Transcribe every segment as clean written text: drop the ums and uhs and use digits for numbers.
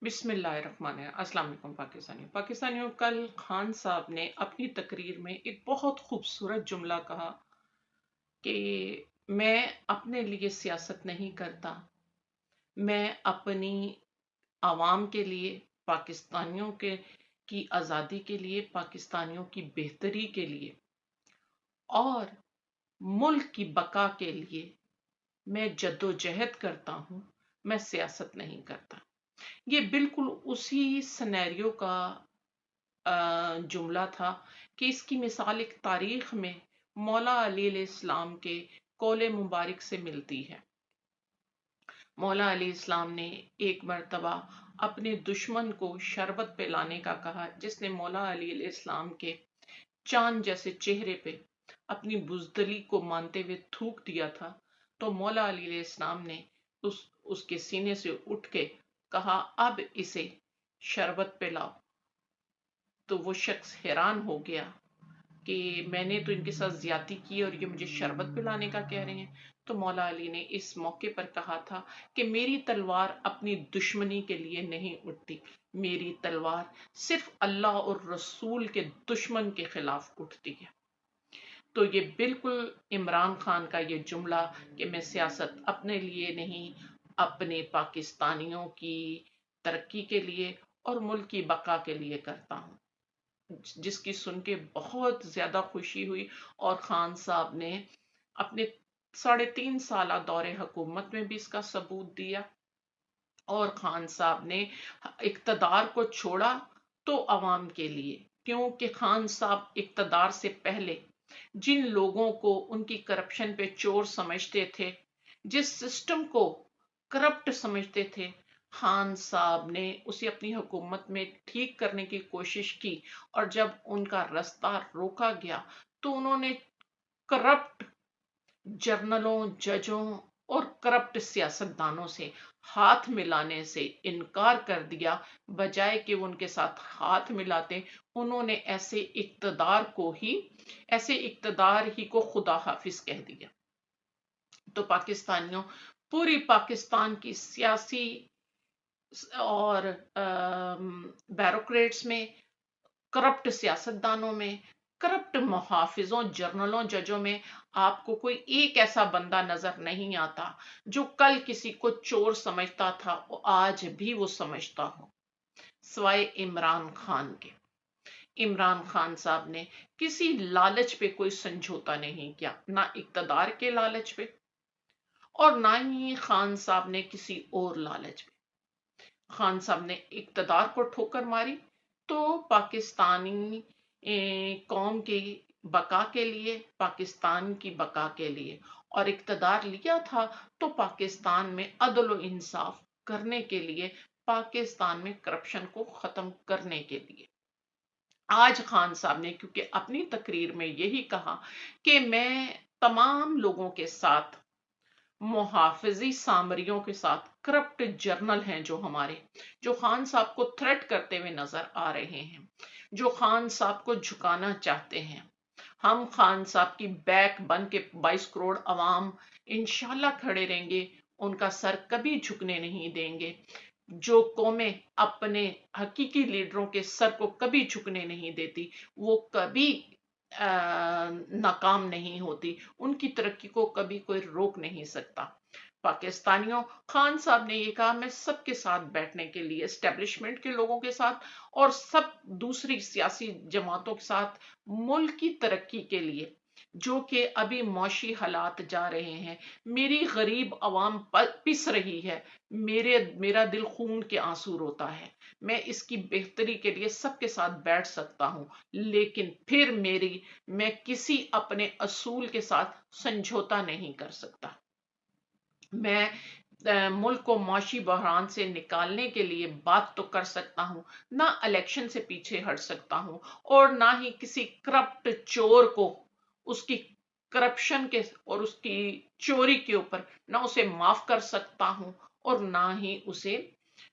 बिस्मिल्लाहिर्रहमानिर्रहीम। अस्सलाम वालेकुम पाकिस्तानियों, कल खान साहब ने अपनी तकरीर में एक बहुत खूबसूरत जुमला कहा कि मैं अपने लिए सियासत नहीं करता, मैं अपनी आवाम के लिए, पाकिस्तानियों के की आज़ादी के लिए, पाकिस्तानियों की बेहतरी के लिए और मुल्क की बका के लिए मैं जद्दोजहद करता हूं, मैं सियासत नहीं करता। ये बिल्कुल उसी सिनेरियो का जुमला था कि इसकी मिसाल एक तारीख में मौला अली इस्लाम के कौले मुबारक से मिलती है। मौला अली इस्लाम ने एक मर्तबा अपने दुश्मन को शरबत पिलाने का कहा, जिसने मौला अली इस्लाम के चांद जैसे चेहरे पे अपनी बुजदली को मानते हुए थूक दिया था। तो मौला अली इस्लाम ने उसके सीने से उठ के कहा, अब इसे शरबत पिलाओ। तो वो शख्स हैरान हो गया कि मैंने तो इनके साथ ज्यादती की और ये मुझे शरबत पिलाने का कह रहे हैं। तो मौला अली ने इस मौके पर कहा था कि मेरी तलवार अपनी दुश्मनी के लिए नहीं उठती, मेरी तलवार सिर्फ अल्लाह और रसूल के दुश्मन के खिलाफ उठती है। तो ये बिल्कुल इमरान खान का ये जुमला कि मैं सियासत अपने लिए नहीं, अपने पाकिस्तानियों की तरक्की के लिए और मुल्क की बका के लिए करता हूँ, जिसकी सुन के बहुत ज्यादा खुशी हुई। और खान साहब ने अपने 3.5 साल दौरे हुकूमत में भी इसका सबूत दिया। और खान साहब ने इक्तदार को छोड़ा तो अवाम के लिए, क्योंकि खान साहब इक्तदार से पहले जिन लोगों को उनकी करप्शन पे चोर समझते थे, जिस सिस्टम को करप्ट समझते थे, खान साहब ने उसे अपनी हुकूमत में ठीक करने की कोशिश की। और जब उनका रास्ता रोका गया तो उन्होंने करप्ट जर्नलों, जजों और करप्ट सियासतदानों से हाथ मिलाने से इनकार कर दिया। बजाय कि वो उनके साथ हाथ मिलाते, उन्होंने ऐसे इक्तदार ही को खुदा हाफिज कह दिया। तो पाकिस्तानियों, पूरी पाकिस्तान की सियासी और बैरोक्रेट्स में, करप्ट सियासतदानों में, करप्ट मुहाफिजों, जर्नलों, जजों में आपको कोई एक ऐसा बंदा नजर नहीं आता जो कल किसी को चोर समझता था और आज भी वो समझता हो, सिवाय इमरान खान के। इमरान खान साहब ने किसी लालच पे कोई समझौता नहीं किया, ना इक्तदार के लालच पे और ना ही खान साहब ने किसी और लालच पे। खान साहब ने इक्तदार को ठोकर मारी तो पाकिस्तानी कौम की बका के लिए, पाकिस्तान की बका के लिए, और इक्तदार लिया था तो पाकिस्तान में अदल और इंसाफ करने के लिए, पाकिस्तान में करप्शन को खत्म करने के लिए। आज खान साहब ने क्योंकि अपनी तकरीर में यही कहा कि मैं तमाम लोगों के साथ, मुहाफिजी सामरियों के साथ, करप्ट जर्नल हैं जो खान साहब को थ्रेट करते हुए नजर आ रहे हैं, जो खान साहब को झुकाना चाहते हैं, हम खान साहब की बैक बन के 22 करोड़ अवाम इंशाल्लाह खड़े रहेंगे, उनका सर कभी झुकने नहीं देंगे। जो कौमें अपने हकीकी लीडरों के सर को कभी झुकने नहीं देती, वो कभी नाकाम नहीं होती, उनकी तरक्की को कभी कोई रोक नहीं सकता। पाकिस्तानियों, खान साहब ने ये कहा, मैं सबके साथ बैठने के लिए, एस्टेब्लिशमेंट के लोगों के साथ और सब दूसरी सियासी जमातों के साथ, मुल्क की तरक्की के लिए, जो कि अभी मौशी हालात जा रहे हैं, मेरी गरीब आवाम पिस रही है, मेरा दिल खून के आंसू रोता है, मैं इसकी बेहतरी के लिए सबके साथ बैठ सकता हूं, लेकिन फिर मैं किसी अपने असूल के साथ समझौता नहीं कर सकता। मैं मुल्क को मौशी बहरान से निकालने के लिए बात तो कर सकता हूं, ना इलेक्शन से पीछे हट सकता हूं, और ना ही किसी करप्ट चोर को उसकी करप्शन के और उसकी चोरी के ऊपर ना उसे माफ कर सकता हूं, और ना ही उसे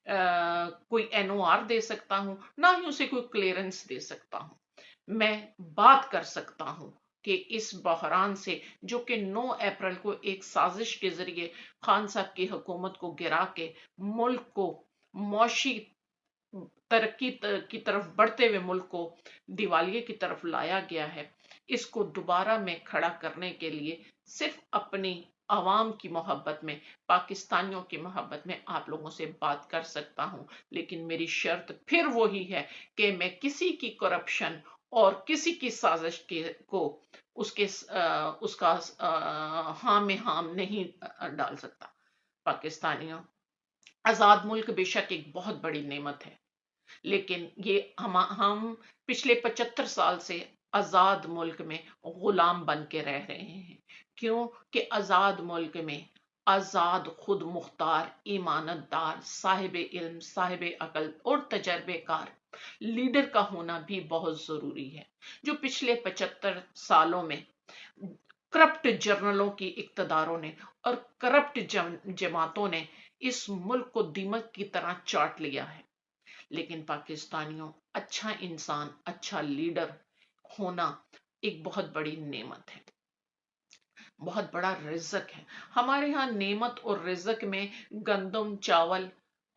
कोई एनओआर दे सकता हूं, ना ही उसे कोई क्लियरेंस दे सकता हूं। मैं बात कर सकता हूं कि इस बहरान से, जो कि 9 अप्रैल को एक साजिश के जरिए खान साहब की हुकूमत को गिरा के मुल्क को मौशी तरक्की की तरफ बढ़ते हुए मुल्क को दिवालिये की तरफ लाया गया है, इसको दोबारा में खड़ा करने के लिए सिर्फ अपनी आवाम की मोहब्बत में, पाकिस्तानियों की मोहब्बत में आप लोगों से बात कर सकता हूं। लेकिन मेरी शर्त फिर वही है कि मैं किसी की करप्शन और किसी की साजिश को उसका हाँ में हाम नहीं डाल सकता। पाकिस्तानियों, आजाद मुल्क बेशक एक बहुत बड़ी नेमत है, लेकिन ये हम पिछले 75 साल से आजाद मुल्क में गुलाम बन के रह रहे हैं। क्यों कि आजाद मुल्क में आजाद, खुद मुख्तार, ईमानतदार, साहिब इल्म, साहिब अकल और तजर्बेकार लीडर का होना भी बहुत जरूरी है। जो पिछले 75 सालों में करप्ट जर्नलों की इक्तदारों ने और करप्ट जमातों ने इस मुल्क को दीमक की तरह चाट लिया है। लेकिन पाकिस्तानियों, अच्छा इंसान, अच्छा लीडर होना एक बहुत बड़ी नेमत है, बहुत बड़ा रिज़्क है। हमारे यहाँ नेमत और रिज़्क में गंदम, चावल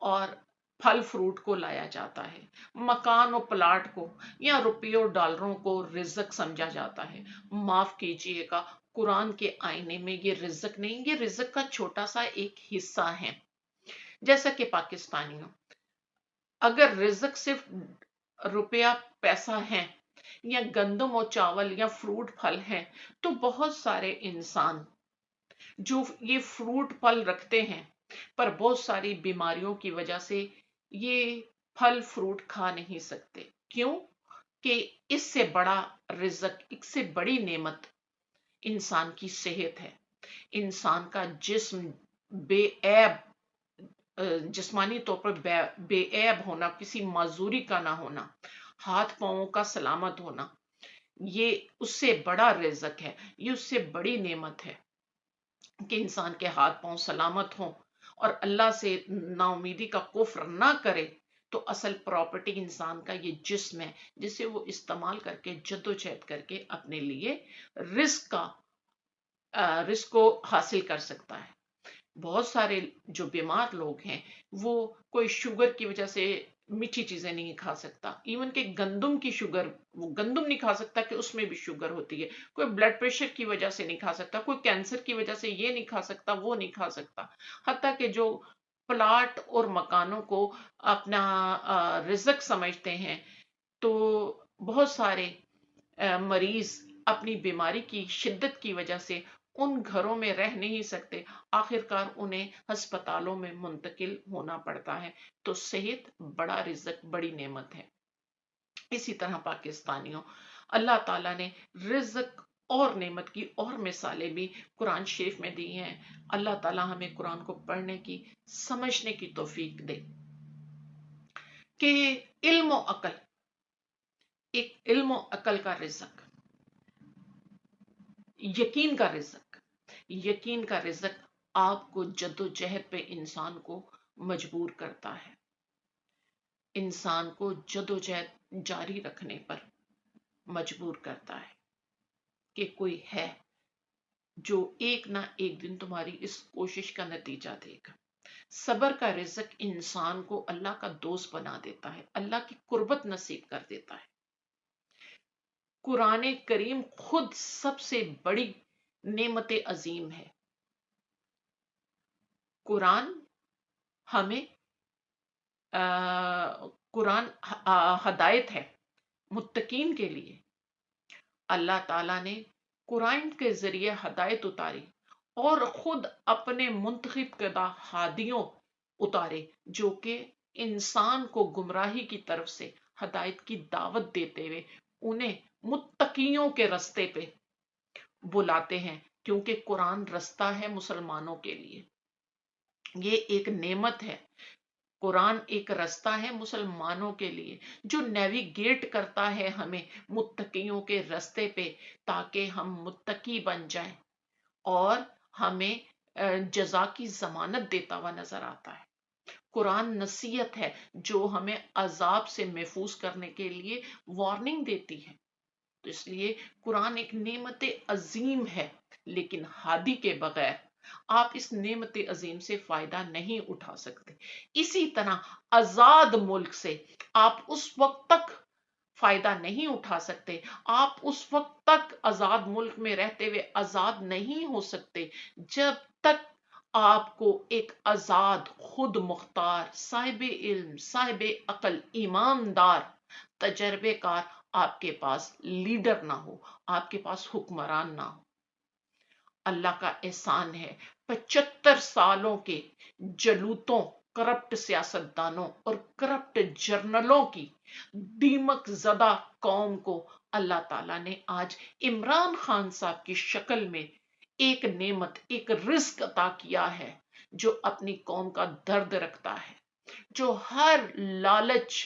और फल फ्रूट को लाया जाता है। मकान और प्लाट को या रुपयों डॉलरों को रिज़्क समझा जाता है। माफ कीजिएगा, कुरान के आईने में ये रिज़्क नहीं, ये रिज़्क का छोटा सा एक हिस्सा है। जैसा कि पाकिस्तानियों, अगर रिज़्क सिर्फ रुपया पैसा है या गंदम और चावल या फ्रूट फल है, तो बहुत सारे इंसान जो ये फ्रूट फल रखते हैं पर बहुत सारी बीमारियों की वजह से ये फल फ्रूट खा नहीं सकते। क्यों कि इससे बड़ा रिज़्क, इससे बड़ी नेमत इंसान की सेहत है। इंसान का जिस्म बेऐब, जिस्मानी तौर पर बेऐब होना, किसी माजूरी का ना होना, हाथ पांवों का सलामत होना, ये उससे बड़ा रिज़्क है, ये उससे बड़ी नेमत है कि इंसान के हाथ पांव सलामत हों और अल्लाह से नाउमीदी का कुफ्र ना करे। तो असल प्रॉपर्टी इंसान का ये जिस्म है, जिसे वो इस्तेमाल करके जद्दोजहद करके अपने लिए रिस्क को हासिल कर सकता है। बहुत सारे जो बीमार लोग हैं, वो कोई शुगर की वजह से मीठी चीजें नहीं खा सकता, इवन के गंदम की शुगर, वो गंदम नहीं खा सकता कि उसमें भी शुगर होती है। कोई ब्लड प्रेशर की वजह से नहीं खा सकता, कोई कैंसर की वजह से ये नहीं खा सकता, वो नहीं खा सकता। हत्ता कि जो प्लाट और मकानों को अपना रिज़्क समझते हैं, तो बहुत सारे मरीज अपनी बीमारी की शिद्दत की वजह से उन घरों में रह नहीं सकते, आखिरकार उन्हें अस्पतालों में मुंतकिल होना पड़ता है। तो सेहत बड़ा रिज़्क, बड़ी नेमत है। इसी तरह पाकिस्तानियों, अल्लाह ताला ने रिज़्क और नेमत की और मिसालें भी कुरान शरीफ में दी हैं। अल्लाह ताला हमें कुरान को पढ़ने की, समझने की तौफीक दे कि इल्म और अकल, एक इल्म और अकल का रिज़्क, यकीन का रिज़्क, यकीन का रिज़्क आपको जद्दोजहद पे इंसान को मजबूर करता है, इंसान को जद्दोजहद जारी रखने पर मजबूर करता है कि कोई है जो एक ना एक दिन तुम्हारी इस कोशिश का नतीजा देगा। सबर का रिज़्क इंसान को अल्लाह का दोस्त बना देता है, अल्लाह की कुर्बत नसीब कर देता है। कुरान करीम खुद सबसे बड़ी नेमत अजीम है। कुरान हमें कुरान हदायत है मुत्तकीन के लिए। अल्लाह ताला ने कुरान के जरिए हदायत उतारी और खुद अपने मुंतखब करदा हादियों उतारे, जो कि इंसान को गुमराही की तरफ से हदायत की दावत देते हुए उन्हें मुत्तकियों के रास्ते पे बुलाते हैं। क्योंकि कुरान रास्ता है मुसलमानों के लिए, ये एक नेमत है। कुरान एक रास्ता है मुसलमानों के लिए, जो नेविगेट करता है हमें मुत्तकियों के रास्ते पे, ताकि हम मुत्तकी बन जाएं और हमें जजा की जमानत देता हुआ नजर आता है। कुरान नसीहत है जो हमें अजाब से महफूज करने के लिए वार्निंग देती है। तो इसलिए कुरान एक नेमत अजीम है, लेकिन हादी के बगैर آپ اس نعمت عظیم سے فائدہ نہیں اٹھا سکتے۔ اسی طرح آزاد ملک سے آپ اس وقت تک فائدہ نہیں اٹھا سکتے، آپ اس وقت تک آزاد ملک میں رہتے ہوئے آزاد نہیں ہو سکتے جب تک آپ کو ایک آزاد، خود مختار، صاحب علم، صاحب عقل، ایماندار، تجربے کار آپ کے پاس لیڈر نہ ہو، آپ کے پاس حکمران نہ ہو۔ اللہ کا احسان ہے 75 سالوں کے جلوتوں، کرپٹ سیاستدانوں اور کرپٹ جرنلوں کی دیمک زدہ قوم کو اللہ تعالیٰ نے آج عمران خان صاحب کی شکل میں ایک نعمت، ایک رزق عطا کیا ہے، جو اپنی قوم کا درد رکھتا ہے، جو ہر لالچ،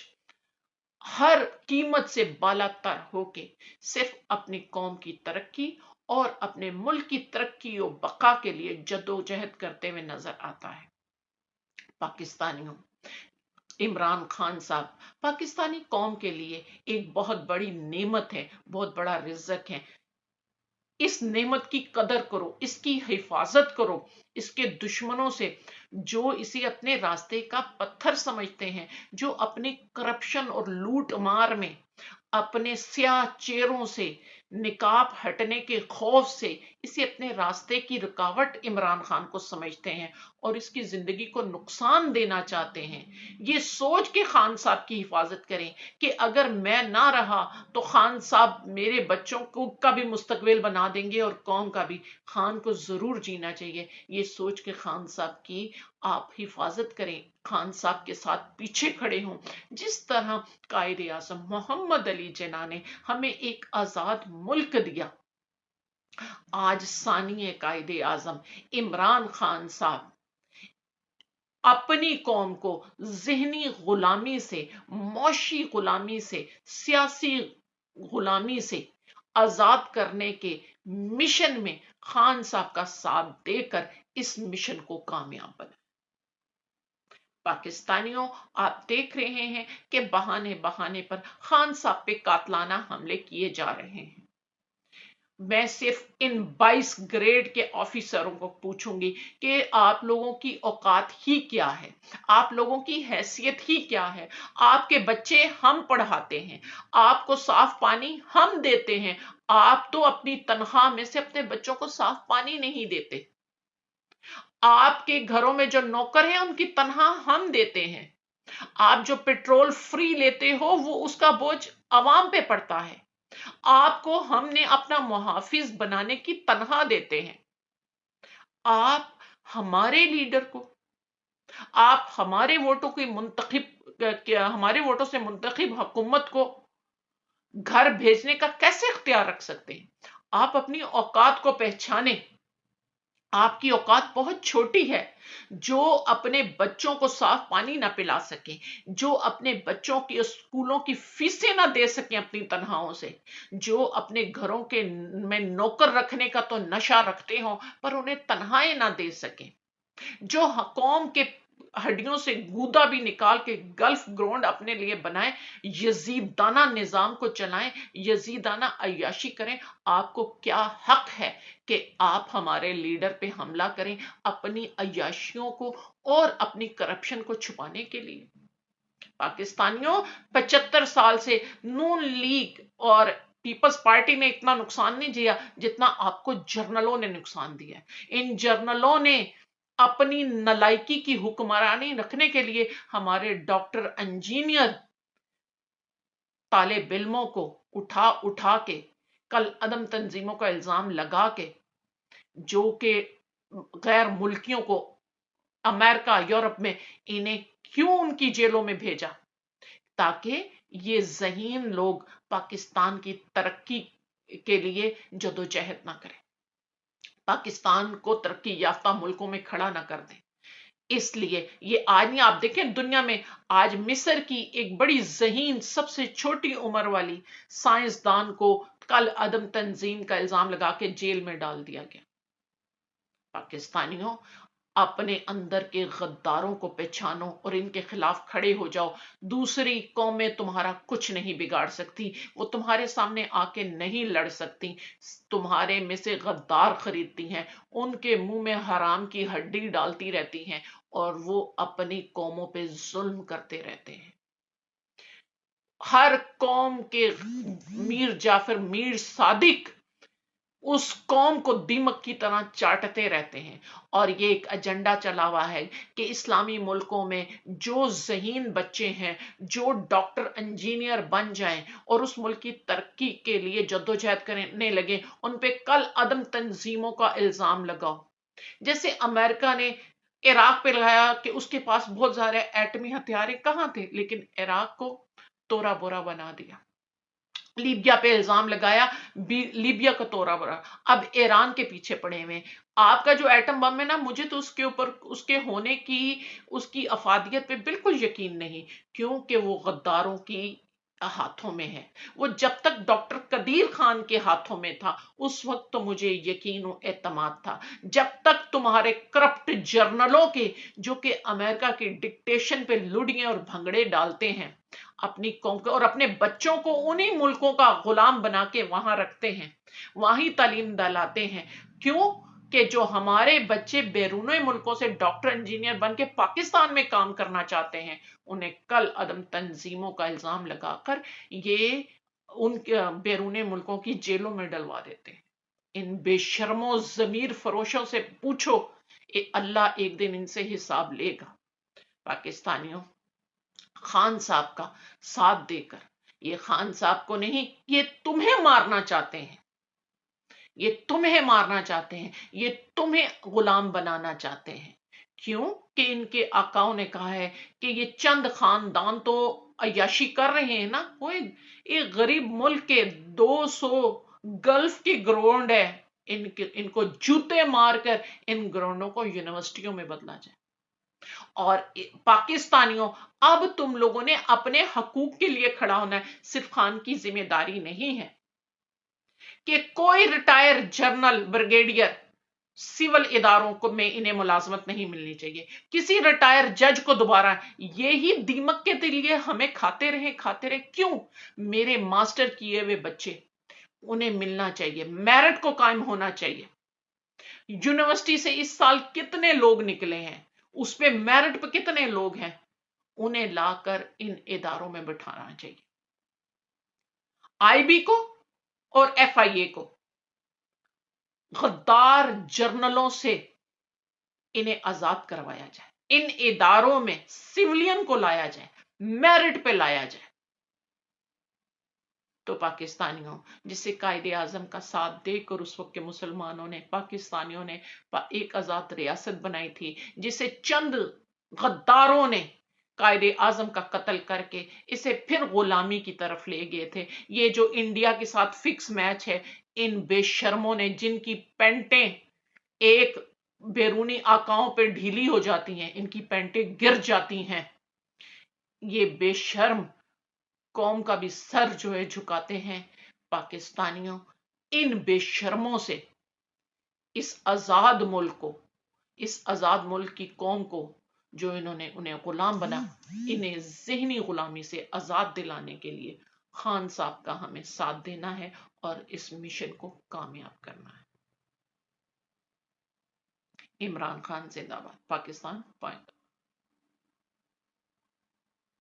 ہر قیمت سے بالا تر ہو کے صرف اپنی قوم کی ترقی اور اپنے ملک کی ترقی و بقا کے لیے جدوجہد کرتے ہوئے نظر آتا ہے۔ پاکستانیوں، عمران خان صاحب پاکستانی قوم کے لیے ایک بہت بڑی نعمت ہے، بہت بڑا رزق ہے۔ اس نعمت کی قدر کرو، اس کی حفاظت کرو، اس کے دشمنوں سے، جو اسے اپنے راستے کا پتھر سمجھتے ہیں، جو اپنی کرپشن اور لوٹ مار میں اپنے سیاہ چہروں سے، نقاب ہٹنے کے خوف سے اسے اپنے راستے کی رکاوٹ عمران خان کو سمجھتے ہیں اور اس کی زندگی کو نقصان دینا چاہتے ہیں، یہ سوچ کے خان صاحب کی حفاظت کریں کہ اگر میں نہ رہا تو خان صاحب میرے بچوں کو کا بھی مستقبل بنا دیں گے اور قوم کا بھی، خان کو ضرور جینا چاہیے، یہ سوچ کے خان صاحب کی آپ حفاظت کریں، خان صاحب کے ساتھ پیچھے کھڑے ہوں۔ جس طرح قائد اعظم محمد علی جناح نے ہمیں ایک آزاد ملک دیا، آج ثانی قائد اعظم عمران خان صاحب اپنی قوم کو ذہنی غلامی سے، معاشی غلامی سے، سیاسی غلامی سے آزاد کرنے کے مشن میں خان صاحب کا ساتھ دے کر اس مشن کو کامیاب بنا۔ پاکستانیوں، آپ دیکھ رہے ہیں کہ بہانے بہانے پر خان صاحب پہ قاتلانہ حملے کیے جا رہے ہیں۔ میں صرف ان 22 گریڈ کے آفیسروں کو پوچھوں گی کہ آپ لوگوں کی اوقات ہی کیا ہے، آپ لوگوں کی حیثیت ہی کیا ہے؟ آپ کے بچے ہم پڑھاتے ہیں، آپ کو صاف پانی ہم دیتے ہیں، آپ تو اپنی تنخواہ میں سے اپنے بچوں کو صاف پانی نہیں دیتے، آپ کے گھروں میں جو نوکر ہیں ان کی تنخواہ ہم دیتے ہیں، آپ جو پیٹرول فری لیتے ہو وہ اس کا بوجھ عوام پہ پڑتا ہے، آپ کو ہم نے اپنا محافظ بنانے کی تنخواہ دیتے ہیں، آپ ہمارے لیڈر کو، آپ ہمارے ووٹوں کی ہمارے ووٹوں سے منتخب حکومت کو گھر بھیجنے کا کیسے اختیار رکھ سکتے ہیں؟ آپ اپنی اوقات کو پہچانیں، آپ کی اوقات بہت چھوٹی ہے، جو اپنے بچوں کو صاف پانی نہ پلا سکیں، جو اپنے بچوں کی اسکولوں کی فیسیں نہ دے سکیں اپنی تنخواہوں سے، جو اپنے گھروں کے میں نوکر رکھنے کا تو نشہ رکھتے ہوں پر انہیں تنخواہیں نہ دے سکیں، جو قوم کے ہڈیوں سے گودا بھی نکال کے گلف گراؤنڈ اپنے لیے بنائیں، یزیدانہ نظام کو چلائیں، یزیدانہ عیاشی کریں، آپ کو کیا حق ہے کہ آپ ہمارے لیڈر پہ حملہ کریں اپنی عیاشیوں کو اور اپنی کرپشن کو چھپانے کے لیے؟ پاکستانیوں، 75 سال سے نون لیگ اور پیپلز پارٹی نے اتنا نقصان نہیں دیا جتنا آپ کو جرنلوں نے نقصان دیا ہے۔ ان جرنلوں نے اپنی نلائکی کی حکمرانی رکھنے کے لیے ہمارے ڈاکٹر، انجینئر، طالب علموں کو اٹھا اٹھا کے کل عدم تنظیموں کا الزام لگا کے، جو کہ غیر ملکیوں کو امریکہ، یورپ میں انہیں کیوں ان کی جیلوں میں بھیجا؟ تاکہ یہ ذہین لوگ پاکستان کی ترقی کے لیے جدوجہد نہ کریں، پاکستان کو ترقی یافتہ ملکوں میں کھڑا نہ کر دیں۔ اس لیے یہ آج نہیں، آپ دیکھیں دنیا میں آج مصر کی ایک بڑی ذہین، سب سے چھوٹی عمر والی سائنسدان کو کل عدم تنظیم کا الزام لگا کے جیل میں ڈال دیا گیا۔ پاکستانیوں، اپنے اندر کے غداروں کو پہچانو اور ان کے خلاف کھڑے ہو جاؤ. دوسری قومیں تمہارا کچھ نہیں بگاڑ سکتی، وہ تمہارے سامنے آ کے نہیں لڑ سکتی. تمہارے میں سے غدار خریدتی ہیں، ان کے منہ میں حرام کی ہڈی ڈالتی رہتی ہیں اور وہ اپنی قوموں پہ ظلم کرتے رہتے ہیں. ہر قوم کے میر جعفر، میر صادق اس قوم کو دیمک کی طرح چاٹتے رہتے ہیں. اور یہ ایک ایجنڈا چلا ہوا ہے کہ اسلامی ملکوں میں جو ذہین بچے ہیں، جو ڈاکٹر انجینئر بن جائیں اور اس ملک کی ترقی کے لیے جدوجہد کرنے لگے، ان پہ کل عدم تنظیموں کا الزام لگاؤ. جیسے امریکہ نے عراق پہ لگایا کہ اس کے پاس بہت سارے ایٹمی ہتھیار کہاں تھے، لیکن عراق کو تورا بورا بنا دیا. لیبیا پہ الزام لگایا، لیبیا کا تورا برا. اب ایران کے پیچھے پڑے ہوئے. آپ کا جو ایٹم بم ہے نا، مجھے تو اس کے اوپر اس کے ہونے کی، اس کی افادیت پہ بالکل یقین نہیں، کیونکہ وہ غداروں کی ہاتھوں میں ہے. وہ جب تک ڈاکٹر قدیر خان کے ہاتھوں میں تھا اس وقت تو مجھے یقین و اعتماد تھا. جب تک تمہارے کرپٹ جرنلوں کے، جو کہ امریکہ کی ڈکٹیشن پہ لڑیاں اور بھنگڑے ڈالتے ہیں اپنی قوم کو اور اپنے بچوں کو انہی ملکوں کا غلام بنا کے وہاں رکھتے ہیں، وہیں تعلیم دلاتے ہیں. کیوں کہ جو ہمارے بچے بیرون ملکوں سے ڈاکٹر انجینئر بن کے پاکستان میں کام کرنا چاہتے ہیں، انہیں کل عدم تنظیموں کا الزام لگا کر یہ ان کے بیرون ملکوں کی جیلوں میں ڈلوا دیتے ہیں. ان بے شرموں ضمیر فروشوں سے پوچھو، اللہ ایک دن ان سے حساب لے گا. پاکستانیوں، خان صاحب کا ساتھ دے کر، یہ خان صاحب کو نہیں، یہ تمہیں مارنا چاہتے ہیں، یہ تمہیں مارنا چاہتے ہیں، یہ تمہیں غلام بنانا چاہتے ہیں. کیوں کہ ان کے آقاؤں نے کہا ہے کہ یہ چند خاندان تو عیاشی کر رہے ہیں نا. وہ ایک غریب ملک کے 200 گلف کے گراؤنڈ ہے، ان کو جوتے مار کر ان گراؤنڈوں کو یونیورسٹیوں میں بدلا جائے. اور پاکستانیوں، اب تم لوگوں نے اپنے حقوق کے لیے کھڑا ہونا ہے. صرف خان کی ذمہ داری نہیں ہے کہ کوئی ریٹائر جنرل، بریگیڈیئر سول اداروں کو میں انہیں ملازمت نہیں ملنی چاہیے. کسی ریٹائر جج کو دوبارہ یہی دیمک کے لیے ہمیں کھاتے رہے. کیوں؟ میرے ماسٹر کیے ہوئے بچے، انہیں ملنا چاہیے، میرٹ کو قائم ہونا چاہیے. یونیورسٹی سے اس سال کتنے لوگ نکلے ہیں، اس پہ میرٹ پہ کتنے لوگ ہیں، انہیں لا کر ان اداروں میں بٹھانا چاہیے. آئی بی کو اور ایف آئی اے کو غدار جرنلوں سے انہیں آزاد کروایا جائے. ان اداروں میں سولین کو لایا جائے، میرٹ پہ لایا جائے. تو پاکستانیوں، جسے قائد اعظم کا ساتھ دے کر اس وقت کے مسلمانوں نے، پاکستانیوں نے ایک آزاد ریاست بنائی تھی، جسے چند غداروں نے قائد اعظم کا قتل کر کے اسے پھر غلامی کی طرف لے گئے تھے. یہ جو انڈیا کے ساتھ فکس میچ ہے، ان بے شرموں نے، جن کی پینٹیں ایک بیرونی آقاؤں پہ ڈھیلی ہو جاتی ہیں، ان کی پینٹیں گر جاتی ہیں، یہ بے شرم قوم کا بھی سر جو ہے جھکاتے ہیں. پاکستانیوں، ان بے شرموں سے اس آزاد ملک کو، اس آزاد ملک کی قوم کو جو انہیں غلام بنا، انہیں ذہنی غلامی سے آزاد دلانے کے لیے خان صاحب کا ہمیں ساتھ دینا ہے اور اس مشن کو کامیاب کرنا ہے. عمران خان زندہ باد. پاکستان پائے.